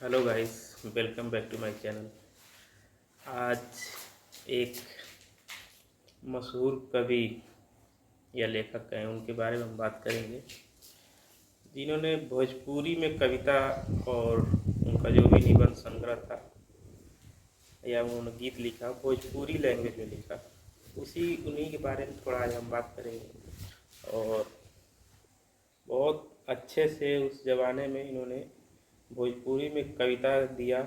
Hello guys, welcome back to my channel. आज एक मशहूर कवि या लेखक हैं, उनके बारे में हम बात करेंगे, जिन्होंने भोजपुरी में कविता और उनका जो भी निबंध संग्रह था या उन्होंने गीत लिखा भोजपुरी लैंग्वेज में लिखा, उन्हीं के बारे में थोड़ा आज हम बात करेंगे। और बहुत अच्छे से उस ज़माने में इन्होंने भोजपुरी में कविता दिया,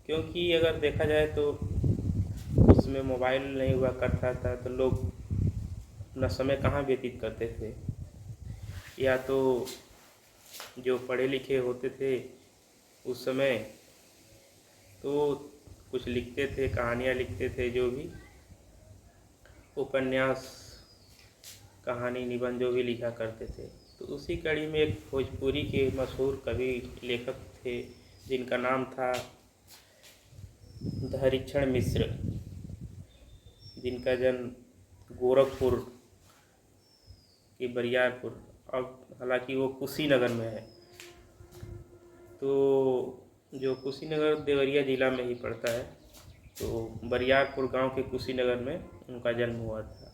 क्योंकि अगर देखा जाए तो उसमें मोबाइल नहीं हुआ करता था तो लोग अपना समय कहाँ व्यतीत करते थे। या तो जो पढ़े लिखे होते थे उस समय तो कुछ लिखते थे, कहानियाँ लिखते थे, जो भी उपन्यास, कहानी, निबंध जो भी लिखा करते थे। तो उसी कड़ी में एक भोजपुरी के मशहूर कवि लेखक थे जिनका नाम था धैर्यक्षण मिश्र, जिनका जन्म गोरखपुर के बरियारपुर, अब हालांकि वो कुशीनगर में है, तो जो कुशीनगर देवरिया ज़िला में ही पड़ता है, तो बरियारपुर गांव के कुशीनगर में उनका जन्म हुआ था।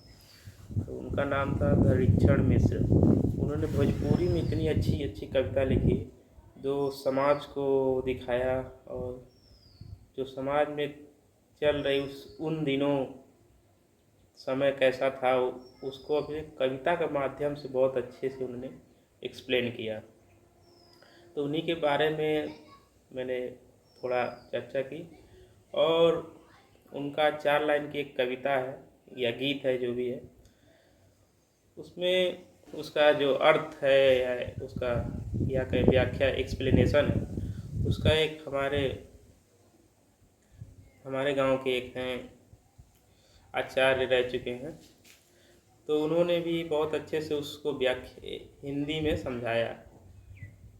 तो उनका नाम था धैर्यक्षण मिश्र। उन्होंने भोजपुरी में इतनी अच्छी अच्छी कविता लिखी जो समाज को दिखाया, और जो समाज में चल रही उन दिनों समय कैसा था उसको अपने कविता के माध्यम से बहुत अच्छे से उन्होंने एक्सप्लेन किया। तो उन्हीं के बारे में मैंने थोड़ा चर्चा की, और उनका 4 लाइन की एक कविता है या गीत है, जो भी है, उसमें उसका जो अर्थ है या उसका या कहीं व्याख्या एक्सप्लेनेशन है, उसका एक हमारे गांव के एक हैं आचार्य रह चुके हैं, तो उन्होंने भी बहुत अच्छे से उसको व्याख्या हिंदी में समझाया।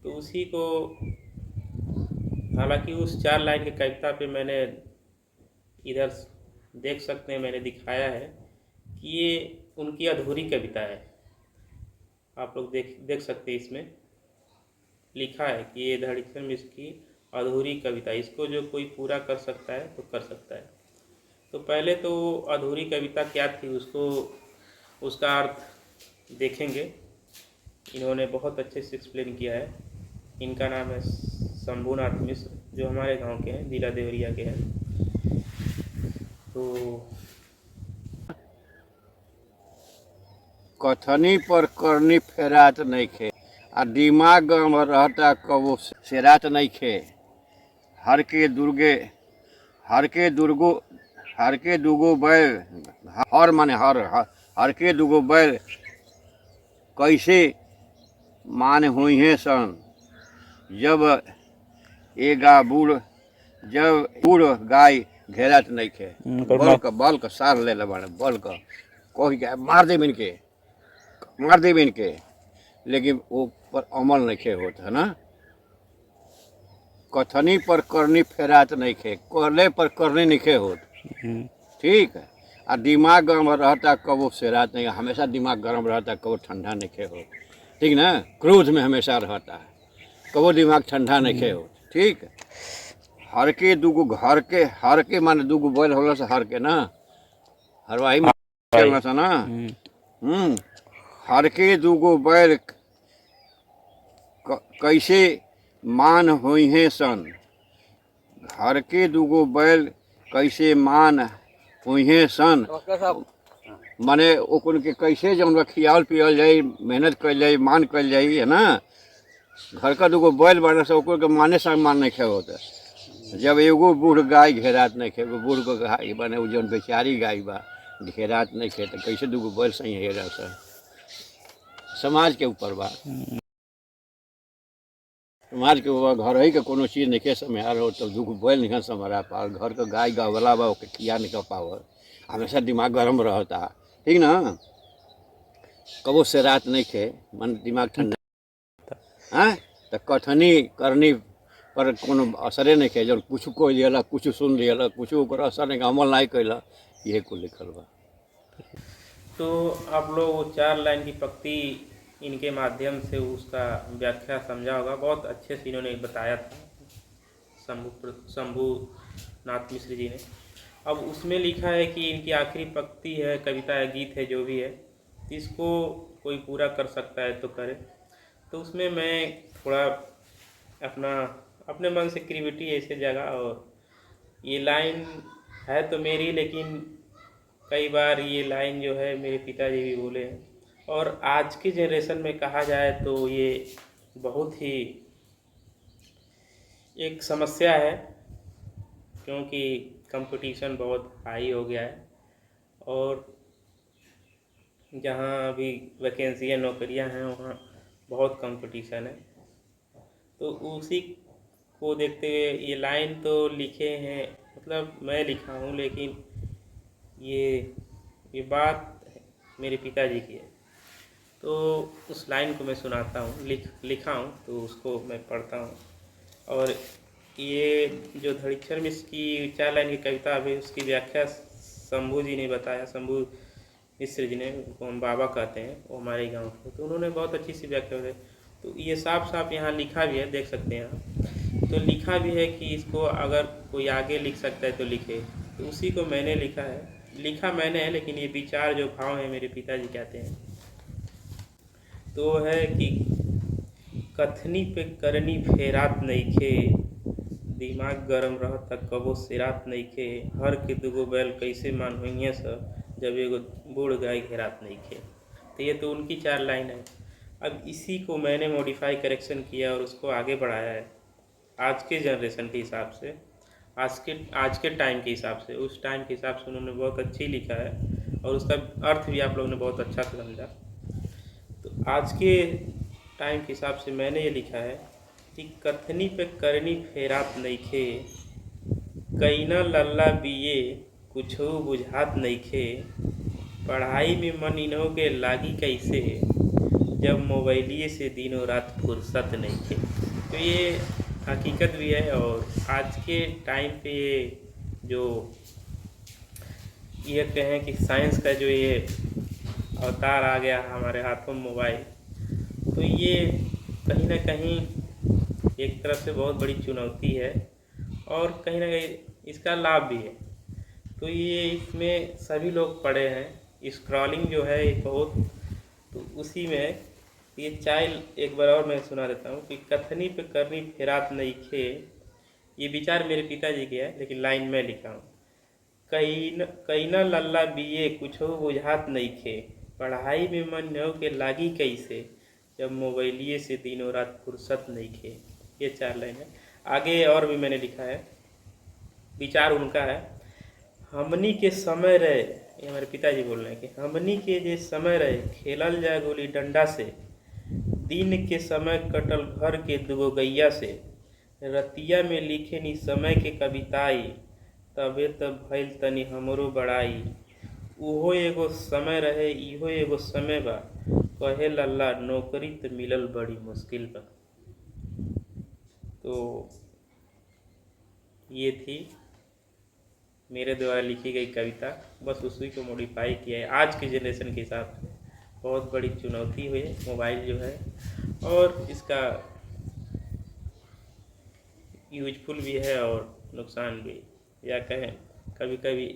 तो उसी को, हालांकि उस 4 लाइन की कविता पे मैंने इधर देख सकते हैं, मैंने दिखाया है कि ये उनकी अधूरी कविता है। आप लोग देख सकते हैं, इसमें लिखा है कि ये धैर्यक्षण मिश्र की अधूरी कविता, इसको जो कोई पूरा कर सकता है तो कर सकता है। तो पहले तो अधूरी कविता क्या थी उसका अर्थ देखेंगे। इन्होंने बहुत अच्छे से एक्सप्लेन किया है। इनका नाम है शंभूनाथ मिश्र, जो हमारे गांव के हैं, जिला देवरिया के हैं। तो कथनी पर करनी फेरात नइखे, आ दिमाग में रहता कबो सेरात नइखे। हर के दुगो बैल, हर माने हर के दुगो बैल कैसे मान हुई है सन, जब बूढ़ गाय घेरात नइखे। बल का सार ले बाड़े, बल का कह के मार दे इनके, लेकिन वो पर अमल नहीं होता है ना। कथनी पर करनी फेरात नहीं खे, कहले पर करनी नहीं होत। ठीक है। आ दिमाग गरम रहता कबो से रात नहीं, हमेशा दिमाग गरम रहता, कबो ठंडा नहीं होत। ठीक ना। क्रोध में हमेशा रहता है, कबो दिमाग ठंडा नहीं होत। ठीक है। हर के दूगो घर के, हर के माने दूगो बैल होला से हर के ना, हरवाही में ना। हर के दूगो बैल कैसे मान हुई है सन, हर के दूगो बैल कैसे मान हुई है सन, माने ओकन के कैसे जब खियाल पियल जाए, मेहनत कल जाए, मान कल जाए, है ना। घर का दूगो बैल बने से ओकर के माने सम्मान नहीं खे होता। जब एगो बूढ़ गाय घेरात नहीं खे, बूढ़ को गाय बने वो जौन बेचारी गाय बा घेरात नहीं खे, तो कैसे दूगो बैल सही है रहा। समाज के ऊपर बा, समाज के ऊपर घर ही के कोनो चीज नहीं के संभाल हो तो दुख बैल नहीं संभाला पा, घर का गाय गवला बा ओके खिया नहीं पावर, हमेशा दिमाग गर्म रहता। ठीक ना। कबो से रात नहीं खे, मन दिमाग ठंडा। हाँ, तो कथनी करनी पर कोनो असरे नहीं खे, जब कुछ को लिया, कुछ सुन लिया, कुछ असर नहीं, अमल नहीं कैला, ये को लिखल बा। तो आप लोग 4 लाइन की पंक्ति इनके माध्यम से उसका व्याख्या समझा होगा, बहुत अच्छे से इन्होंने बताया था। शंभुनाथ मिश्र जी ने। अब उसमें लिखा है कि इनकी आखिरी पंक्ति है, कविता है, गीत है, जो भी है, इसको कोई पूरा कर सकता है तो करे। तो उसमें मैं थोड़ा अपने मन से क्रिएटिविटी ऐसे जगा, और ये लाइन है तो मेरी, लेकिन कई बार ये लाइन जो है मेरे पिताजी भी बोले हैं, और आज की जनरेशन में कहा जाए तो ये बहुत ही एक समस्या है, क्योंकि कंपटीशन बहुत हाई हो गया है, और जहाँ अभी वैकेंसियाँ नौकरियाँ हैं वहाँ बहुत कंपटीशन है। तो उसी को देखते हुए ये लाइन तो लिखे हैं, मतलब मैं लिखा हूँ, लेकिन ये बात मेरे पिताजी की है। तो उस लाइन को मैं सुनाता हूँ, लिखा हूँ, तो उसको मैं पढ़ता हूँ। और ये जो धड़ीक्षर मिश्र की 4 लाइन की कविता अभी, उसकी व्याख्या शंभू जी ने बताया, शंभू मिश्र जी ने, उनको हम बाबा कहते हैं, वो हमारे गांव के, तो उन्होंने बहुत अच्छी सी व्याख्या बताई। तो ये साफ साफ यहाँ लिखा भी है, देख सकते हैं यहाँ, तो लिखा भी है कि इसको अगर कोई आगे लिख सकता है तो लिखे। तो उसी को मैंने लिखा मैंने है, लेकिन ये विचार जो भाव है मेरे पिताजी कहते हैं, तो है कि कथनी पे करनी फेरात नइखे, दिमाग गरम रहता कबो सिरात नइखे, हर के दुगो बैल कैसे मान होइए सब, जब एगो बूढ़ गाय घेरात नइखे। तो ये तो उनकी 4 लाइन है। अब इसी को मैंने मॉडिफाई करेक्शन किया और उसको आगे बढ़ाया है आज के जनरेशन के हिसाब से, आज के टाइम के हिसाब से। उस टाइम के हिसाब से उन्होंने बहुत अच्छी लिखा है, और उसका अर्थ भी आप लोगों ने बहुत अच्छा से समझा। तो आज के टाइम के हिसाब से मैंने ये लिखा है कि कथनी पे करनी फेरात नइखे, कईना लल्ला बिये कुछो बुझात नइखे, पढ़ाई में मन इन्हों के लागी कैसे, जब मोबाइलिए से दिनों रात फुर्सत नइखे। तो ये हकीकत भी है, और आज के टाइम पे ये जो ये कहें कि साइंस का जो ये अवतार आ गया हमारे हाथों में मोबाइल, तो ये कहीं ना कहीं एक तरफ से बहुत बड़ी चुनौती है, और कहीं ना कहीं इसका लाभ भी है। तो ये इसमें सभी लोग पढ़े हैं, स्क्रॉलिंग जो है एक बहुत, तो उसी में ये चाइल्ड एक बार और मैं सुना देता हूँ कि कथनी पे करनी फेरात नइखे, ये विचार मेरे पिताजी के है, लेकिन लाइन में लिखा हूँ। कईना लल्ला बिये कुछो बुझात नइखे, पढ़ाई में मन न के लागी कैसे, जब मोबाइलिए से दिनों रात फुर्सत नइखे। ये 4 लाइन है। आगे और भी मैंने लिखा है, विचार उनका है। हमनी के समय रहे, ये हमारे पिताजी बोल रहे हैं कि हमनी के जे समय रहे, खेलल जाए गोली डंडा से, दिन के समय कटल घर के दुगो गैया से, रतिया में लिखे नी समय के कविताई, तबे तब भइल तनी हमरो बड़ाई, उहो एगो समय रहे इहो एगो समय बा, कहे लल्ला नौकरी तो मिलल बड़ी मुश्किल बा। तो ये थी मेरे द्वारा लिखी गई कविता, बस उसी को मॉडिफाई किया है आज के जनरेशन के हिसाब से। बहुत बड़ी चुनौती हुई है मोबाइल जो है, और इसका यूजफुल भी है और नुकसान भी, या कहें कभी कभी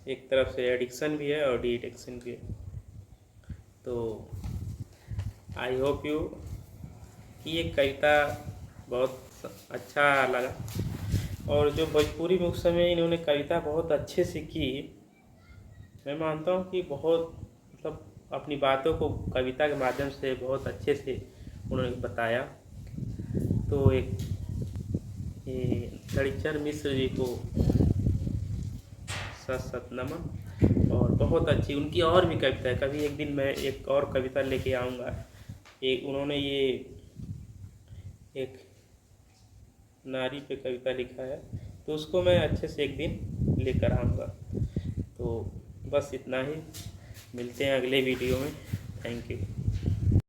एक तरफ से एडिक्शन भी है और डी एडिक्शन भी है। तो आई होप यू कि ये कविता बहुत अच्छा लगा, और जो भोजपुरी में उस समय इन्होंने कविता बहुत अच्छे से की, मैं मानता हूँ कि बहुत मतलब अपनी बातों को कविता के माध्यम से बहुत अच्छे से उन्होंने बताया। तो एक धड़ीक्षर मिश्र जी को सत नमन, और बहुत अच्छी उनकी और भी कविता है। कभी एक दिन मैं एक और कविता लेके आऊँगा। उन्होंने ये एक नारी पे कविता लिखा है, तो उसको मैं अच्छे से एक दिन लेकर आऊँगा। तो बस इतना ही, मिलते हैं अगले वीडियो में। Thank you.